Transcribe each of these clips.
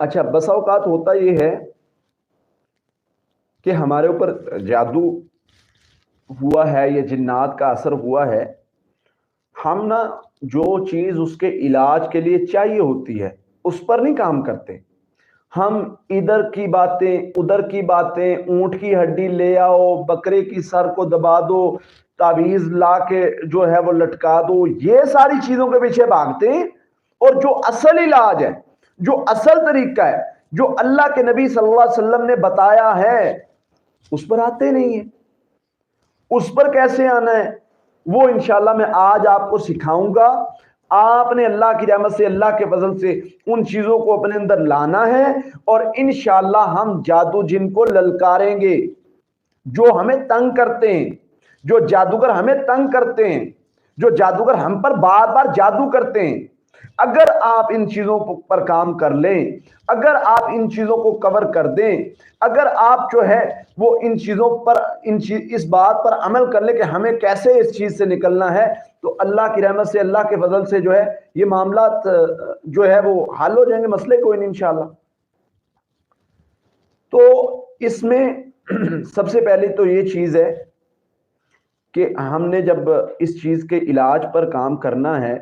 اچھا، بسا اوقات ہوتا یہ ہے کہ ہمارے اوپر جادو ہوا ہے یا جنات کا اثر ہوا ہے، ہم نا جو چیز اس کے علاج کے لیے چاہیے ہوتی ہے اس پر نہیں کام کرتے. ہم ادھر کی باتیں ادھر کی باتیں، اونٹ کی ہڈی لے آؤ، بکرے کی سر کو دبا دو، تعویذ لا کے جو ہے وہ لٹکا دو، یہ ساری چیزوں کے پیچھے بھاگتے ہیں. اور جو اصل علاج ہے، جو اصل طریقہ ہے، جو اللہ کے نبی صلی اللہ علیہ وسلم نے بتایا ہے، اس پر آتے نہیں ہیں. اس پر کیسے آنا ہے وہ انشاءاللہ میں آج آپ کو سکھاؤں گا. آپ نے اللہ کی رحمت سے، اللہ کے فضل سے ان چیزوں کو اپنے اندر لانا ہے، اور انشاءاللہ ہم جادو جن کو للکاریں گے، جو ہمیں تنگ کرتے ہیں، جو جادوگر ہمیں تنگ کرتے ہیں، جو جادوگر ہم پر بار بار جادو کرتے ہیں، اگر آپ ان چیزوں پر کام کر لیں، اگر آپ ان چیزوں کو کور کر دیں، اگر آپ جو ہے وہ ان چیزوں پر اس بات پر عمل کر لیں کہ ہمیں کیسے اس چیز سے نکلنا ہے، تو اللہ کی رحمت سے، اللہ کے فضل سے جو ہے یہ معاملات جو ہے وہ حل ہو جائیں گے، مسئلے کوئی نہیں انشاءاللہ. تو اس میں سب سے پہلے تو یہ چیز ہے کہ ہم نے جب اس چیز کے علاج پر کام کرنا ہے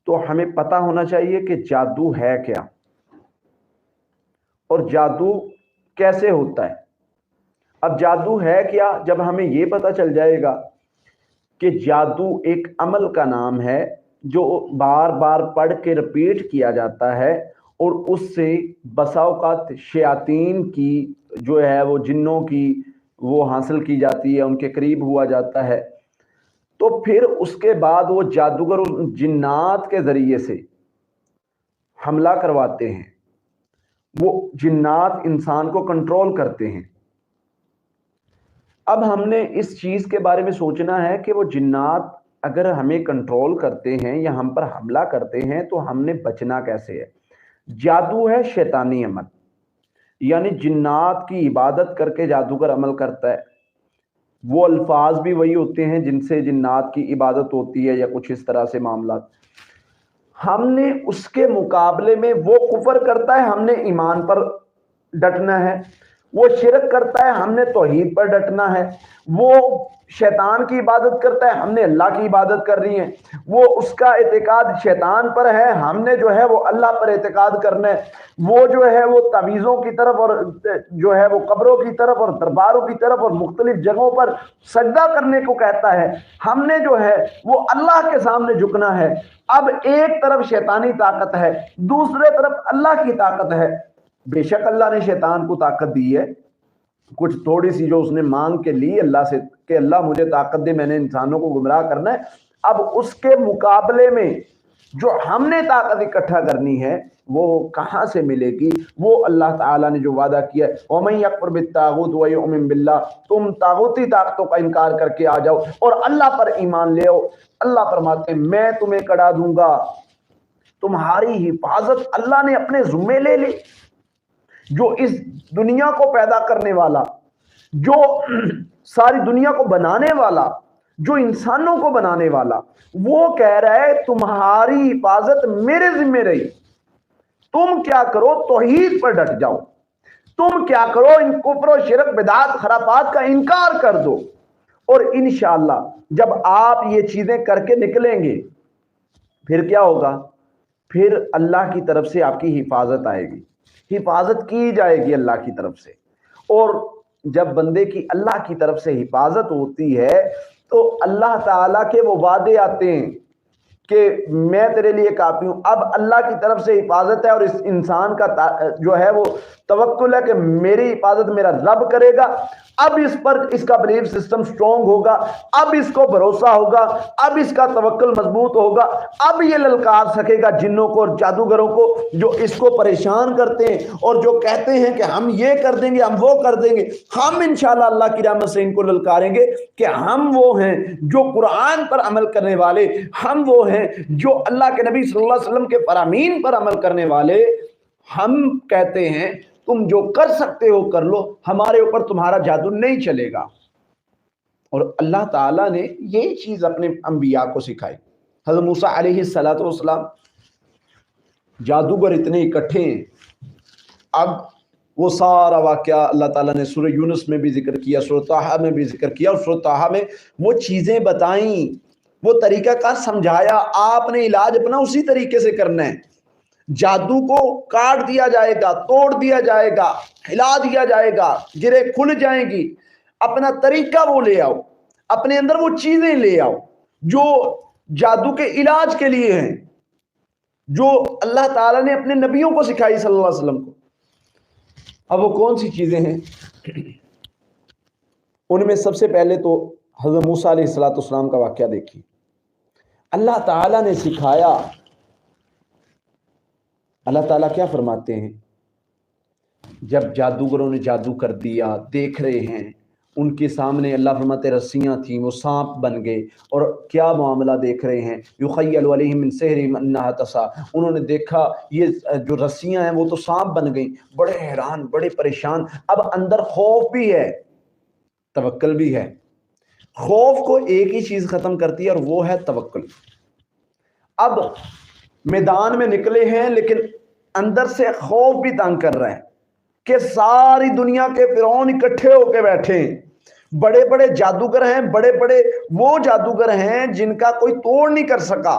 تو ہمیں پتہ ہونا چاہیے کہ جادو ہے کیا اور جادو کیسے ہوتا ہے. اب جادو ہے کیا جب ہمیں یہ پتہ چل جائے گا کہ جادو ایک عمل کا نام ہے جو بار بار پڑھ کے رپیٹ کیا جاتا ہے، اور اس سے بسا اوقات شیاطین کی جو ہے وہ جنوں کی وہ حاصل کی جاتی ہے، ان کے قریب ہوا جاتا ہے، تو پھر اس کے بعد وہ جادوگر جنات کے ذریعے سے حملہ کرواتے ہیں. وہ جنات انسان کو کنٹرول کرتے ہیں. اب ہم نے اس چیز کے بارے میں سوچنا ہے کہ وہ جنات اگر ہمیں کنٹرول کرتے ہیں یا ہم پر حملہ کرتے ہیں تو ہم نے بچنا کیسے ہے. جادو ہے شیطانی عمل، یعنی جنات کی عبادت کر کے جادوگر عمل کرتا ہے. وہ الفاظ بھی وہی ہوتے ہیں جن سے جنات کی عبادت ہوتی ہے یا کچھ اس طرح سے معاملات. ہم نے اس کے مقابلے میں وہ کفر کرتا ہے، ہم نے ایمان پر ڈٹنا ہے. وہ شرک کرتا ہے، ہم نے توحید پر ڈٹنا ہے. وہ شیطان کی عبادت کرتا ہے، ہم نے اللہ کی عبادت کرنی ہے. وہ اس کا اعتقاد شیطان پر ہے، ہم نے جو ہے وہ اللہ پر اعتقاد کرنا ہے. وہ جو ہے وہ تعویذوں کی طرف اور جو ہے وہ قبروں کی طرف اور درباروں کی طرف اور مختلف جگہوں پر سجدہ کرنے کو کہتا ہے، ہم نے جو ہے وہ اللہ کے سامنے جھکنا ہے. اب ایک طرف شیطانی طاقت ہے، دوسرے طرف اللہ کی طاقت ہے. بے شک اللہ نے شیطان کو طاقت دی ہے، کچھ تھوڑی سی جو اس نے مانگ کے لی اللہ سے کہ اللہ مجھے طاقت دے، میں نے انسانوں کو گمراہ کرنا ہے. اب اس کے مقابلے میں جو ہم نے طاقت اکٹھا کرنی ہے وہ کہاں سے ملے گی؟ وہ اللہ تعالیٰ نے جو وعدہ کیا ہے وَمَن يَكْفُرْ بِالطَّاغُوتِ وَيُؤْمِن بِاللَّهِ، تم طاغوتی طاقتوں کا انکار کر کے آ جاؤ اور اللہ پر ایمان لے آؤ. اللہ فرماتے ہیں میں تمہیں کڑا دوں گا، تمہاری حفاظت اللہ نے اپنے ذمے لے لی. جو اس دنیا کو پیدا کرنے والا، جو ساری دنیا کو بنانے والا، جو انسانوں کو بنانے والا، وہ کہہ رہا ہے تمہاری حفاظت میرے ذمہ رہی. تم کیا کرو؟ توحید پر ڈٹ جاؤ. تم کیا کرو؟ ان کفر و شرک بدعات خرافات کا انکار کر دو. اور انشاءاللہ جب آپ یہ چیزیں کر کے نکلیں گے پھر کیا ہوگا؟ پھر اللہ کی طرف سے آپ کی حفاظت آئے گی، حفاظت کی جائے گی اللہ کی طرف سے. اور جب بندے کی اللہ کی طرف سے حفاظت ہوتی ہے تو اللہ تعالیٰ کے وہ وعدے آتے ہیں کہ میں تیرے لیے کافی ہوں. اب اللہ کی طرف سے حفاظت ہے اور اس انسان کا جو ہے وہ توکل ہے کہ میری حفاظت میرا رب کرے گا. اب اس پر اس کا بلیف سسٹم سٹرونگ ہوگا، اب اس کو بھروسہ ہوگا، اب اس کا توکل مضبوط ہوگا. اب یہ للکار سکے گا جنوں کو اور جادوگروں کو جو اس کو پریشان کرتے ہیں اور جو کہتے ہیں کہ ہم یہ کر دیں گے، ہم وہ کر دیں گے. ہم انشاءاللہ اللہ کی رحمت سے ان کو للکاریں گے کہ ہم وہ ہیں جو قرآن پر عمل کرنے والے، ہم وہ ہیں جو اللہ کے نبی صلی اللہ علیہ وسلم کے فرامین پر عمل کرنے والے. ہم کہتے ہیں تم جو کر سکتے ہو کر لو، ہمارے اوپر تمہارا جادو نہیں چلے گا. اور اللہ تعالیٰ نے یہی چیز اپنے انبیاء کو سکھائی. حضرت موسیٰ علیہ السلام جادوگر اتنے اکٹھے ہیں اب وہ سارا واقعہ اللہ تعالیٰ نے سورہ یونس میں بھی ذکر کیا، سورہ طٰہٰ میں بھی ذکر کیا، اور سورہ طٰہٰ میں وہ چیزیں بتائیں، وہ طریقہ کار سمجھایا، آپ نے علاج اپنا اسی طریقے سے کرنا ہے۔ جادو کو کاٹ دیا جائے گا، توڑ دیا جائے گا، ہلا دیا جائے گا، گرے کھل جائیں گی، اپنا طریقہ وہ لے آؤ، اپنے اندر وہ چیزیں لے آؤ جو جادو کے علاج کے لیے ہیں، جو اللہ تعالیٰ نے اپنے نبیوں کو سکھائی صلی اللہ علیہ وسلم کو۔ اب وہ کون سی چیزیں ہیں؟ ان میں سب سے پہلے تو حضرت موسیٰ علیہ السلام کا واقعہ دیکھیے۔ اللہ تعالیٰ نے سکھایا، اللہ تعالیٰ کیا فرماتے ہیں؟ جب جادوگروں نے جادو کر دیا، دیکھ رہے ہیں ان کے سامنے، اللہ فرماتے رسیاں تھیں، وہ سانپ بن گئے، اور کیا معاملہ دیکھ رہے ہیں؟ یخیل علیہم من سحرہم انہا تسعی، انہوں نے دیکھا یہ جو رسیاں ہیں وہ تو سانپ بن گئیں، بڑے حیران، بڑے پریشان۔ اب اندر خوف بھی ہے، توکل بھی ہے۔ خوف کو ایک ہی چیز ختم کرتی ہے اور وہ ہے توکل۔ اب میدان میں نکلے ہیں لیکن اندر سے خوف بھی تنگ کر رہا ہے کہ ساری دنیا کے فرعون اکٹھے ہو کے بیٹھے ہیں، بڑے بڑے جادوگر ہیں، بڑے بڑے وہ جادوگر ہیں جن کا کوئی توڑ نہیں کر سکا،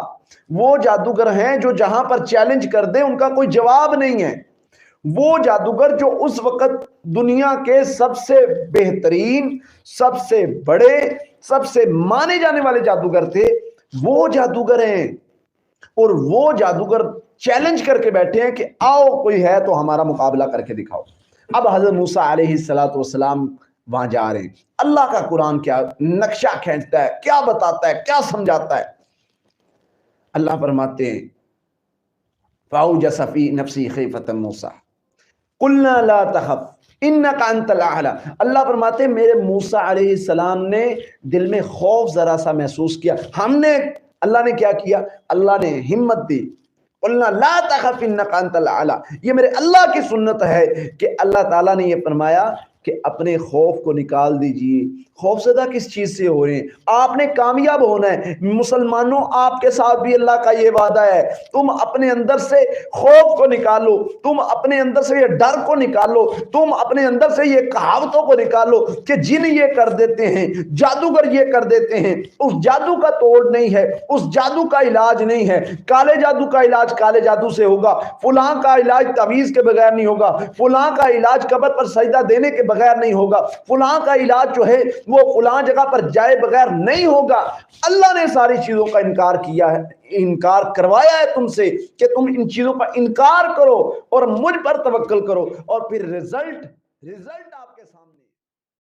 وہ جادوگر ہیں جو جہاں پر چیلنج کر دیں ان کا کوئی جواب نہیں ہے، وہ جادوگر جو اس وقت دنیا کے سب سے بہترین، سب سے بڑے، سب سے مانے جانے والے جادوگر تھے، وہ جادوگر ہیں، اور وہ جادوگر چیلنج کر کے بیٹھے ہیں کہ آؤ کوئی ہے تو ہمارا مقابلہ کر کے دکھاؤ۔ اب حضرت موسیٰ علیہ السلام وہاں جا رہے ہیں۔ اللہ کا قرآن کیا نقشہ کھینچتا ہے، کیا بتاتا ہے، کیا سمجھاتا ہے۔ اللہ فرماتے ہیں فَأَوْجَسَ فِي نَفْسِهِ خِيفَةً مُوسَىٰ قُلْنَا لَا تَخَفْ إِنَّكَ أَنْتَ الْأَعْلَىٰ۔ اللہ فرماتے ہیں میرے موسیٰ علیہ السلام نے دل میں خوف ذرا سا محسوس کیا، اللہ نے کیا کیا؟ اللہ نے ہمت دی، قُلْنَا لَا تَخَفْ إِنَّكَ أَنْتَ الْأَعْلَىٰ۔ یہ میرے اللہ کی سنت ہے کہ اللہ تعالیٰ نے یہ فرمایا کہ اپنے خوف کو نکال دیجئے۔ خوف زدہ کس چیز سے ہو رہے ہیں؟ آپ نے کامیاب ہونا ہے۔ مسلمانوں آپ کے ساتھ بھی اللہ کا یہ وعدہ ہے، تم اپنے اندر سے خوف کو نکالو، تم اپنے اندر سے یہ ڈر کو نکالو، تم اپنے اندر سے یہ کہاوتوں کو نکالو کہ جن یہ کر دیتے ہیں، جادوگر یہ کر دیتے ہیں، اس جادو کا توڑ نہیں ہے، اس جادو کا علاج نہیں ہے۔ کالے جادو کا علاج کالے جادو سے ہوگا، فلاں کا علاج تعویذ کے بغیر نہیں ہوگا، فلاں کا علاج قبر پر سجدہ دینے کے بغیر نہیں ہوگا، فلاں کا علاج جو ہے وہ فلاں جگہ پر جائے بغیر نہیں ہوگا۔ اللہ نے ساری چیزوں کا انکار کیا ہے، انکار کروایا ہے تم سے کہ تم ان چیزوں پر انکار کرو اور مجھ پر توکل کرو، اور پھر رزلٹ آپ کے سامنے